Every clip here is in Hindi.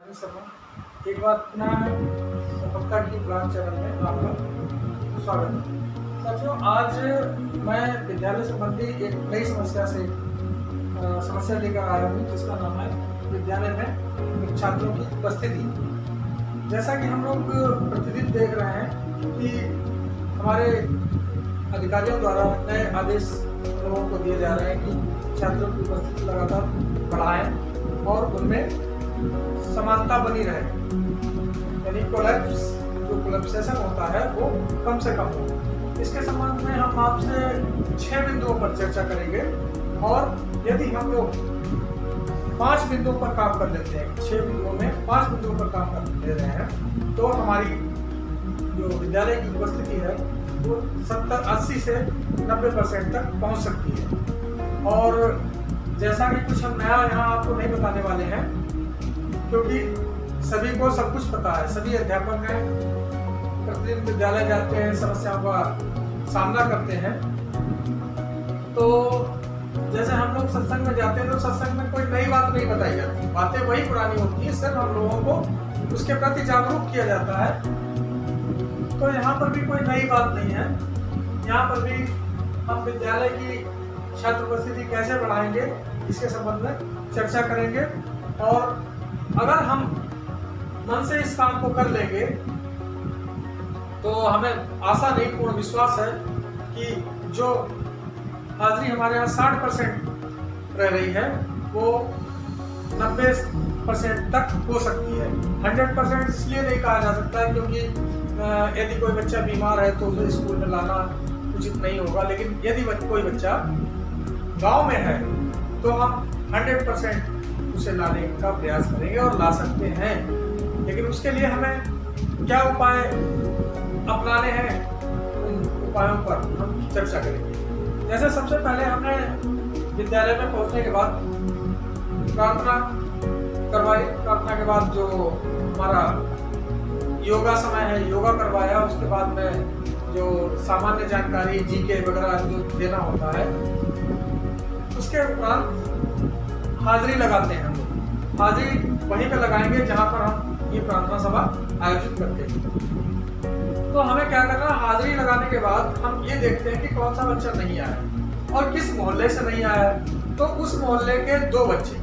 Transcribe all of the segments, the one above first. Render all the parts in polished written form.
एक बार अपना सफलता की ब्रांच चैनल में आपका स्वागत है। साथियों, आज मैं विद्यालय संबंधी एक नई समस्या लेकर आया हूँ, जिसका नाम है विद्यालय में छात्रों की उपस्थिति। जैसा कि हम लोग प्रतिदिन देख रहे हैं कि हमारे अधिकारियों द्वारा नए आदेश लोगों को दिए जा रहे हैं कि छात्रों की उपस्थिति लगातार बढ़ाएं और उनमें समानता बनी रहे, यानी कोलैप्सेशन होता है वो कम से कम हो। इसके संबंध में हम आपसे 6 बिंदुओं पर चर्चा करेंगे, और यदि हम लोग 5 बिंदुओं पर काम कर लेते हैं, 6 बिंदुओं में 5 बिंदुओं पर काम कर ले रहे हैं, तो हमारी जो विद्यालय की उपस्थिति है वो 80 से 90% तक पहुंच सकती है। और जैसा कि कुछ हम नया यहाँ आपको नहीं बताने वाले हैं, क्योंकि सभी को सब कुछ पता है, सभी अध्यापक हैं, प्रतिदिन विद्यालय जाते हैं, समस्याओं का सामना करते हैं। तो जैसे हम लोग सत्संग में जाते हैं तो सत्संग में कोई नई बात नहीं बताई जाती, बातें वही पुरानी होती है, सिर्फ हम लोगों को उसके प्रति जागरूक किया जाता है। तो यहाँ पर भी कोई नई बात नहीं है। यहाँ पर भी हम विद्यालय की छात्र उपस्थिति कैसे बढ़ाएंगे इसके संबंध में चर्चा करेंगे, और अगर हम मन से इस काम को कर लेंगे तो हमें आशा नहीं, पूर्ण विश्वास है कि जो हाजिरी हमारे यहाँ 60% रह रही है वो 90% तक हो सकती है। 100% इसलिए नहीं कहा जा सकता है क्योंकि यदि कोई बच्चा बीमार है तो उसे स्कूल में लाना उचित नहीं होगा, लेकिन यदि कोई बच्चा गांव में है तो हम 100% उसे लाने का प्रयास करेंगे और ला सकते हैं। लेकिन उसके लिए हमें क्या उपाय अपनाने हैं, उन उपायों पर हम चर्चा करेंगे। जैसे सबसे पहले हमने विद्यालय में पहुंचने के बाद प्रार्थना करवाई। प्रार्थना के बाद जो हमारा योगा समय है, योगा करवाया। उसके बाद में जो सामान्य जानकारी जीके वगैरह जो देना होता है, उसके उपरांत हाजिरी लगाते हैं। हम लोग हाजिरी वहीं पे लगाएंगे जहां पर हम ये प्रार्थना सभा आयोजित करते हैं। तो हमें क्या करना है, हाजिरी लगाने के बाद हम ये देखते हैं कि कौन सा बच्चा नहीं आया और किस मोहल्ले से नहीं आया। तो उस मोहल्ले के 2 बच्चे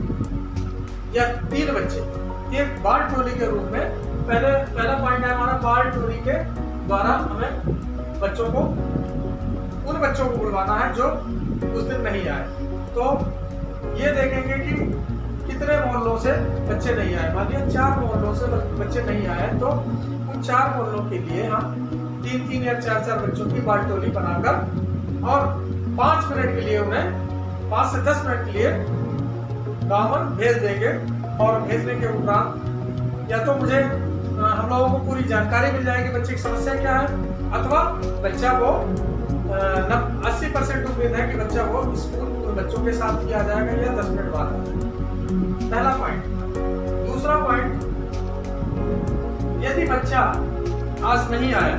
या 3 बच्चे एक बाल टोली के रूप में, पहला पॉइंट है हमारा बाल टोली के द्वारा हमें उन बच्चों को बुलवाना है जो उस दिन नहीं आए। तो ये देखेंगे कि कितने मोहल्लों से बच्चे नहीं आए। मान लिया 4 मोहल्लों से बच्चे नहीं आए, तो उन 4 मोहल्लों के लिए हम 3-3 या 4-4 बच्चों की बालटोली बनाकर और 5 मिनट के लिए उन्हें 5 से 10 मिनट के लिए गाँव भेज देंगे। और भेजने के उपरांत या तो मुझे हम लोगों को पूरी जानकारी मिल जाएगी बच्चे की समस्या क्या है, अथवा बच्चा वो 80% उम्मीद है कि बच्चा वो स्कूल बच्चों के साथ ही आ जाएगा या 10 मिनट बाद। पहला पॉइंट। दूसरा पॉइंट, यदि बच्चा आज नहीं आया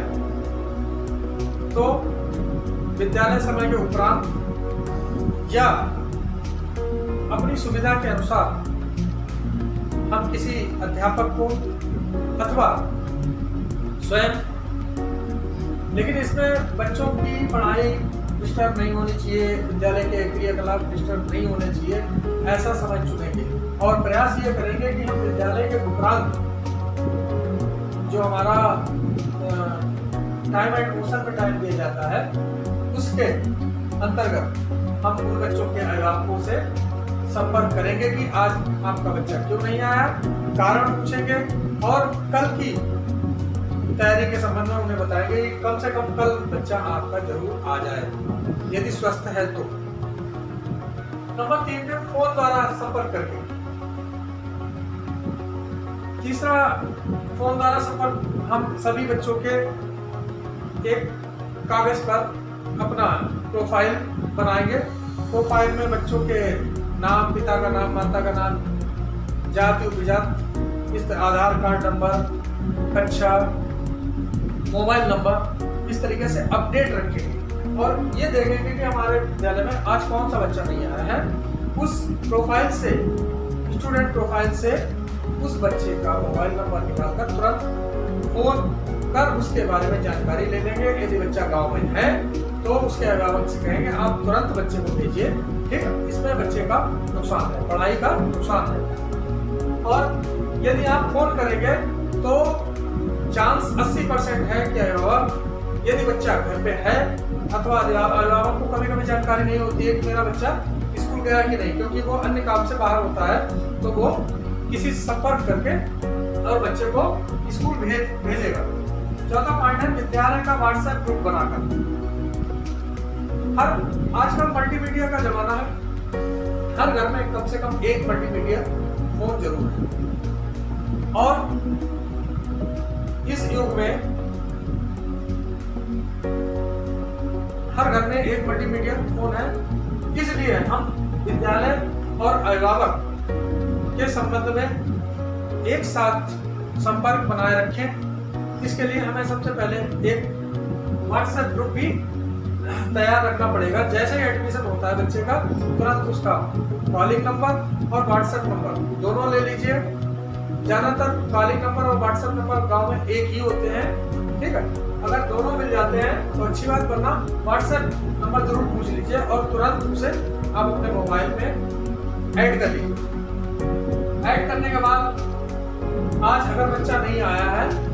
तो विद्यालय समय के उपरांत या अपनी सुविधा के अनुसार हम किसी अध्यापक को अथवा स्वयं, लेकिन इसमें बच्चों की पढ़ाई डिस्टर्ब नहीं होनी चाहिए, विद्यालय के क्रियाकलाप डिस्टर्ब नहीं होने चाहिए, ऐसा समय चुनेंगे। और प्रयास ये करेंगे कि हम विद्यालय के उपरांत जो हमारा टाइम एंड मोशन पे टाइम दिया जाता है, उसके अंतर्गत हम उन बच्चों के अभिभावकों से संपर्क करेंगे कि आज आपका बच्चा क्यों नहीं आया, कारण पूछेंगे, और कल की तैयारी के संबंध में उन्हें बताएंगे कि कम से कम कल बच्चा आपका जरूर आ जाए, यदि स्वस्थ है तो। नंबर 3 पे फोन द्वारा संपर्क करके। तीसरा, फोन द्वारा संपर्क हम सभी बच्चों के एक कागज पर अपना प्रोफाइल बनाएंगे। प्रोफाइल में बच्चों के नाम, पिता का नाम, माता का नाम, जाति उपजाति, इस आधार कार्ड नंबर, कक्षा, मोबाइल नंबर, इस तरीके से अपडेट रखेंगे। और ये देखेंगे कि हमारे विद्यालय में आज कौन सा बच्चा नहीं आया है। उस प्रोफाइल से, स्टूडेंट प्रोफाइल से उस बच्चे का मोबाइल नंबर निकालकर तुरंत फोन कर उसके बारे में जानकारी ले लेंगे। यदि बच्चा गांव में है तो उसके अभिभावक से कहेंगे आप तुरंत बच्चे को भेजिए, ठीक है। इसमें बच्चे का नुकसान है, पढ़ाई का नुकसान है। और यदि आप फोन करेंगे तो चांस 80% है कि अभिभावक, यदि बच्चा घर पे है अथवा अभिभावक को कभी कभी जानकारी नहीं होती है कि मेरा बच्चा स्कूल गया कि नहीं, क्योंकि वो अन्य काम से बाहर होता है, तो वो किसी से संपर्क करके और बच्चे को स्कूल भेजेगा। चौथा पॉइंट है विद्यालय का व्हाट्सएप ग्रुप बनाकर। आजकल मल्टीमीडिया का जमाना है, हर घर में कम से कम एक मल्टीमीडिया फोन जरूर है। और इस युग में हर घर में एक मल्टीमीडिया फोन है, इसलिए हम विद्यालय और अभिभावक के संबंध में एक साथ संपर्क बनाए रखें। इसके लिए हमें सबसे पहले एक व्हाट्सएप ग्रुप भी तैयार रखना पड़ेगा। जैसे ही एडमिशन होता है बच्चे का, तुरंत उसका कॉलिंग नंबर और व्हाट्सएप नंबर दोनों ले लीजिए। ज्यादातर कॉलिंग नंबर और व्हाट्सएप नंबर गांव में एक ही होते हैं, ठीक है। अगर दोनों मिल जाते हैं तो अच्छी बात, वरना व्हाट्सएप नंबर जरूर पूछ लीजिए और तुरंत उसे आप अपने मोबाइल में ऐड कर लीजिए। ऐड करने के बाद आज अगर बच्चा नहीं आया है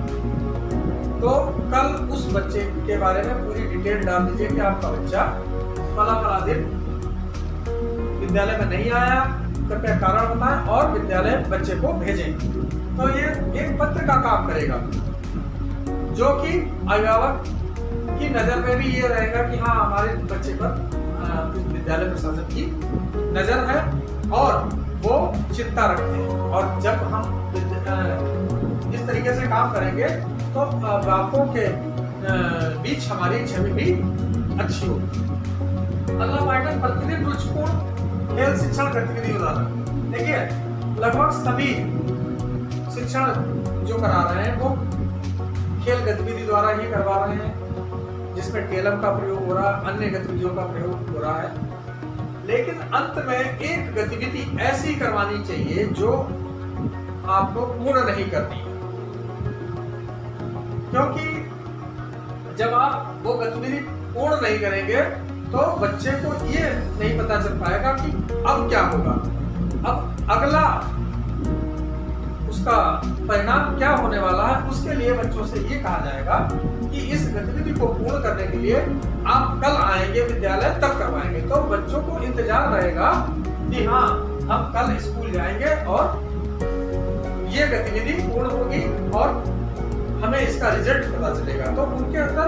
तो कल उस बच्चे के बारे में पूरी डिटेल डाल दीजिए कि आपका बच्चा फला दिन विद्यालय में नहीं आया, कृपया कारण बताएं और विद्यालय बच्चे को भेजें। तो ये एक पत्र का काम करेगा जो कि अभिभावक की नजर में भी ये रहेगा कि हाँ हमारे बच्चे पर विद्यालय प्रशासन की नजर है और वो चिंता रखते हैं। और जब हम इस तरीके से काम करेंगे तो अभिभावकों के बीच हमारी छवि भी अच्छी होगी। अगला पॉइंट है प्रतिदिन रुचिपूर्ण खेल शिक्षण गतिविधि उदाहरण। देखिए लगभग सभी शिक्षण जो करा रहे हैं वो खेल गतिविधि द्वारा ही करवा रहे हैं, जिसमें टेलम का प्रयोग हो रहा है, अन्य गतिविधियों का प्रयोग हो रहा है। लेकिन अंत में एक गतिविधि ऐसी करवानी चाहिए जो आपको पूर्ण नहीं करनी है, क्योंकि जब आप वो गतिविधि पूर्ण नहीं करेंगे तो बच्चे को ये नहीं पता चल पाएगा कि अब क्या होगा, अब अगला उसका परिणाम क्या होने वाला है। उसके लिए बच्चों से ये कहा जाएगा कि इस गतिविधि को पूर्ण करने के लिए आप कल आएंगे विद्यालय तब करवाएंगे। तो बच्चों को इंतजार रहेगा कि हाँ हम कल स्कूल जाएंगे और ये गतिविधि पूर्ण होगी और हमें इसका रिजल्ट पता चलेगा। तो उनके अंदर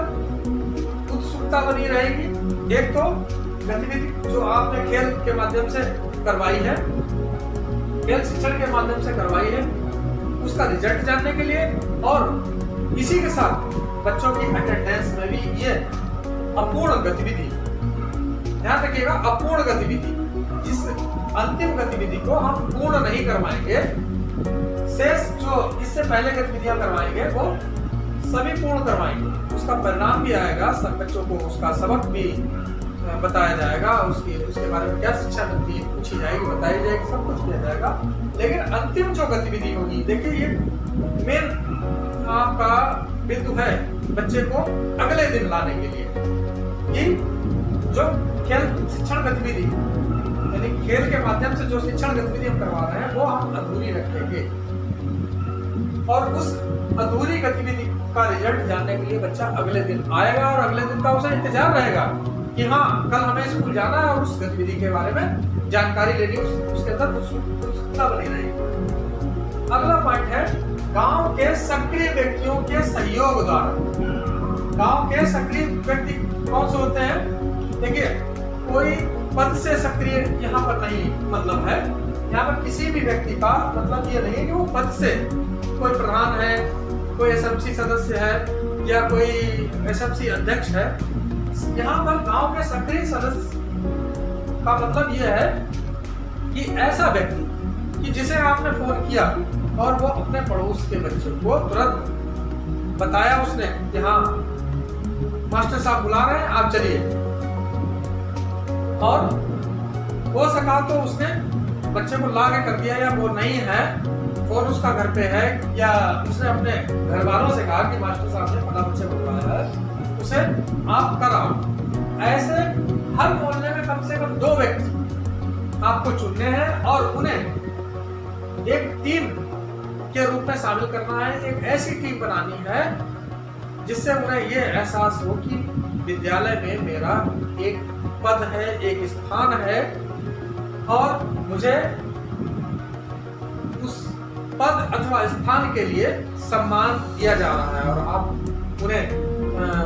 उत्सुकता बनी रहेगी। एक तो गतिविधि जो आपने खेल के माध्यम से करवाई है, खेल शिक्षण के माध्यम से करवाई है, उसका रिजल्ट जानने के लिए, और इसी के साथ बच्चों की अटेंडेंस में भी ये अपूर्ण गतिविधि, ध्यान रखिएगा अपूर्ण गतिविधि, इस अंतिम गतिविधि को हम पूर्ण नहीं करवाएंगे, शेष जो इससे पहले गतिविधियां करवाएंगे वो सभी पूर्ण करवाएंगे। उसका परिणाम भी आएगा, सब बच्चों को उसका सबक भी बताया जाएगा, उसके बारे में क्या शिक्षा मिलती है पूछी जाएगी, बताई जाएगी, सब कुछ किया जाएगा। लेकिन अंतिम जो गतिविधि होगी, देखिए ये मेन आपका बिंदु है बच्चे को अगले दिन लाने के लिए, कि जो खेल शिक्षण गतिविधि यानी खेल के माध्यम से जो शिक्षण गतिविधि हम करवा रहे हैं वो हम अधूरी रखेंगे, और उस अधूरी गतिविधि का रिजल्ट जानने के लिए बच्चा अगले दिन आएगा और अगले दिन का उसे इंतजार रहेगा कि हाँ कल हमें स्कूल जाना है और उस गतिविधि के बारे में जानकारी लेनी, उसके अंदर उत्सुकता बनी रहेगी। अगला पॉइंट है गांव के सक्रिय व्यक्तियों के सहयोग द्वारा। गांव के सक्रिय व्यक्ति कौन से होते हैं? देखिए कोई पद से सक्रिय यहाँ पर नहीं मतलब है, यहाँ पर किसी भी व्यक्ति का मतलब ये नहीं है कि वो पद से, कोई प्रधान है, कोई एसएमसी सदस्य है या कोई एसएमसी अध्यक्ष है। यहाँ पर गांव के सक्रिय सदस्य का मतलब ये है कि ऐसा व्यक्ति कि जिसे आपने फोन किया और वो अपने पड़ोस के बच्चों को तुरंत बताया उसने कि हाँ मास्टर साहब बुला रहे हैं आप चलिए, और हो सका तो उसने बच्चे को ला के कर दिया, या वो नहीं है फोन उसका घर पे है या उसने अपने घर वालों से कहा कि मास्टर साहब ने फला बच्चे बुलवाया है, उसे आप कराओ। ऐसे हर मोहल्ले में कम से कम 2 व्यक्ति आपको चुनने हैं और उन्हें एक टीम के रूप में शामिल करना है। एक ऐसी टीम बनानी है जिससे उन्हें ये एहसास हो कि विद्यालय में मेरा एक पद है, एक स्थान है और मुझे उस पद अथवा स्थान के लिए सम्मान दिया जा रहा है। और आप उन्हें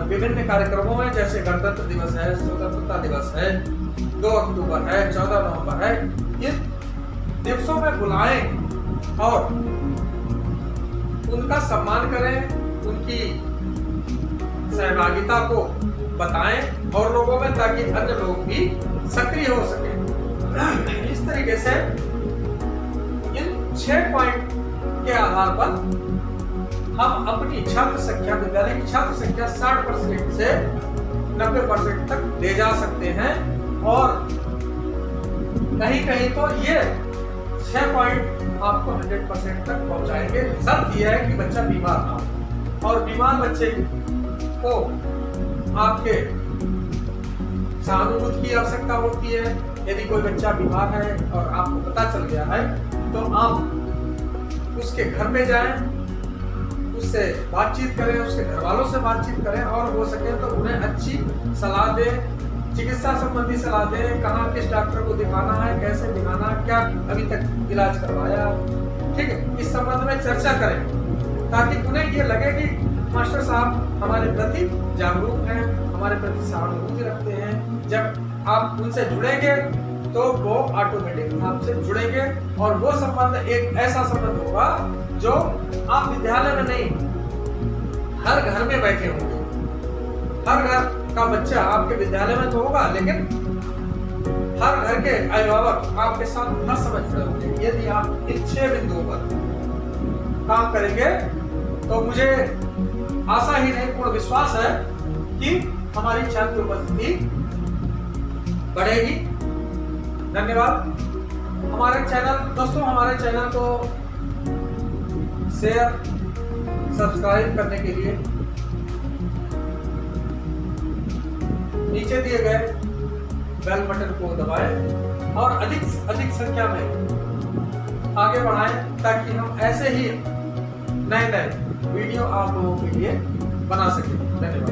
विभिन्न कार्यक्रमों में, जैसे गणतंत्र दिवस है, स्वतंत्रता दिवस है, 2 अक्टूबर है, 14 नवंबर है, इन दिवसों में बुलाएं और उनका सम्मान करें, उनकी सहभागिता को बताएं और लोगों में, ताकि अन्य लोग भी सक्रिय हो सके। इस तरीके से इन 6 पॉइंट के आधार पर हम अपनी छात्र संख्या, विद्यालय की छात्र संख्या 60% से 90% तक ले जा सकते हैं। और कहीं कहीं तो ये 6 पॉइंट आपको 100% तक पहुंचाएंगे। शर्त यह है कि बच्चा बीमार ना हो, और बीमार बच्चे को आपके सहानुभूति की आवश्यकता होती है। यदि कोई बच्चा बीमार है और आपको पता चल गया है तो आप उसके घर में जाएं, उससे बातचीत करें, उसके घर वालों से बातचीत करें और हो सके तो उन्हें अच्छी सलाह दें, चिकित्सा संबंधी सलाह दें, कहाँ किस डॉक्टर को दिखाना है, कैसे दिखाना है, क्या अभी तक इलाज करवाया, ठीक है, इस संबंध में चर्चा करें ताकि उन्हें ये लगे कि मास्टर साहब हमारे प्रति जागरूक हैं, हमारे प्रति सहानुभूति रखते हैं। जब आप उनसे जुड़ेंगे तो वो ऑटोमेटिक आपसे जुड़ेंगे और वो संबंध एक ऐसा संबंध होगा जो आप विद्यालय में नहीं, हर घर में बैठे होंगे। हर घर का बच्चा आपके विद्यालय में तो होगा, लेकिन हर घर के अभिभावक आपके साथ हर समय जुड़े होंगे। यदि आप इन 6 बिंदुओं पर काम करेंगे तो मुझे आशा ही नहीं, पूर्ण विश्वास है कि हमारी छात्र उपस्थिति बढ़ेगी। धन्यवाद। हमारे चैनल को शेयर, सब्सक्राइब करने के लिए नीचे दिए गए बेल बटन को दबाएं और अधिक संख्या में आगे बढ़ाएं ताकि हम ऐसे ही नए वीडियो आप लोगों के लिए बना सकें। धन्यवाद।